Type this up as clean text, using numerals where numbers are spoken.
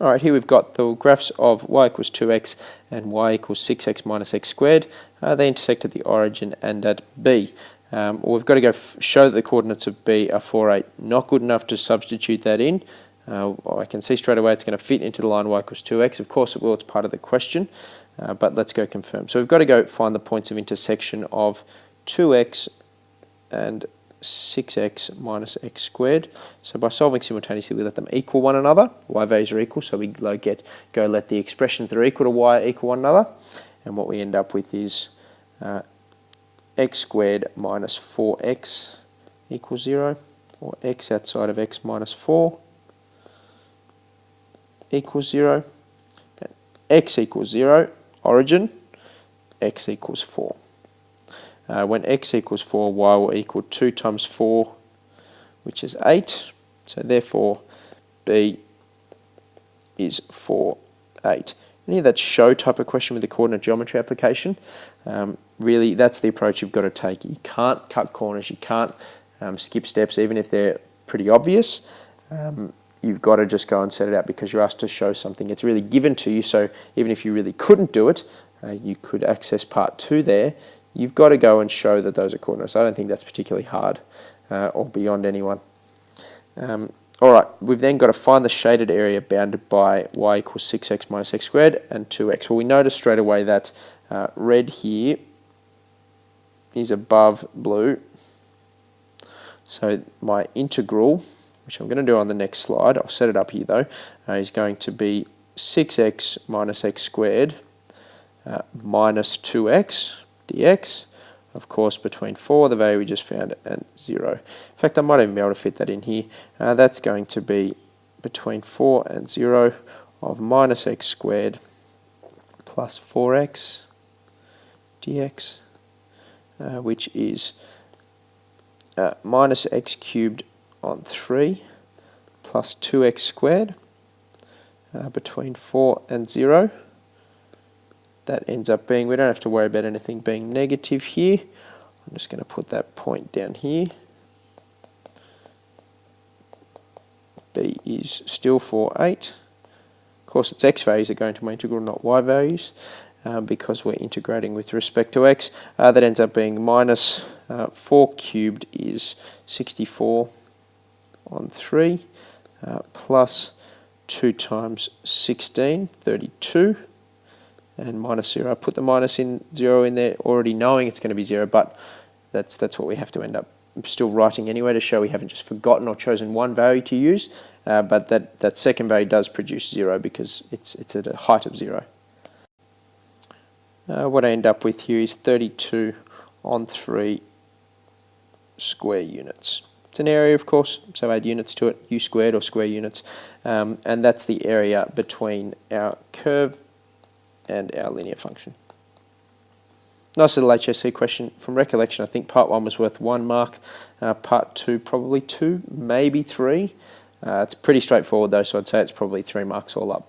Alright, here we've got the graphs of y equals 2x and y equals 6x minus x squared. They intersect at the origin and at B. We've got to go show that the coordinates of B are 4, 8. Not good enough to substitute that in. I can see straight away it's going to fit into the line y equals 2x. Of course it will, it's part of the question. But let's go confirm. So we've got to go find the points of intersection of 2x and 6x minus x squared. So by solving simultaneously, we let them equal one another. Y values are equal, so we go let the expressions that are equal to y equal one another. And what we end up with is x squared minus 4x equals 0, or x outside of x minus 4 equals 0. X equals 0, origin, x equals 4. When x equals 4, y will equal 2 times 4, which is 8. So therefore, B is 4, 8. Any of that show type of question with the coordinate geometry application, really that's the approach you've got to take. You can't cut corners, you can't skip steps, even if they're pretty obvious. You've got to just go and set it out because you're asked to show something. It's really given to you, so even if you really couldn't do it, you could access part 2 there. You've got to go and show that those are coordinates. I don't think that's particularly hard or beyond anyone. Alright, we've then got to find the shaded area bounded by y equals 6x minus x squared and 2x. Well, we notice straight away that red here is above blue. So my integral, which I'm going to do on the next slide, I'll set it up here though, is going to be 6x minus x squared minus 2x dx, of course between 4, the value we just found, and 0. In fact, I might even be able to fit that in here. That's going to be between 4 and 0 of minus x squared plus 4x dx, which is minus x cubed on 3 plus 2x squared between 4 and 0. That ends up being, we don't have to worry about anything being negative here. I'm just going to put that point down here. B is still 4, 8. Of course, it's x values that go into my integral, not y values, because we're integrating with respect to x. That ends up being minus 4 cubed is 64 on 3, plus 2 times 16, 32. And minus 0. I put the minus 0 in there already knowing it's going to be 0, but that's what we have to end up still writing anyway to show we haven't just forgotten or chosen one value to use, but that second value does produce 0 because it's at a height of 0. What I end up with here is 32 on 3 square units. It's an area, of course, so add units to it, u squared or square units, and that's the area between our curve and our linear function. Nice little HSC question. From recollection, I think part 1 was worth 1 mark, part 2 probably 2, maybe 3. It's pretty straightforward though, so I'd say it's probably 3 marks all up.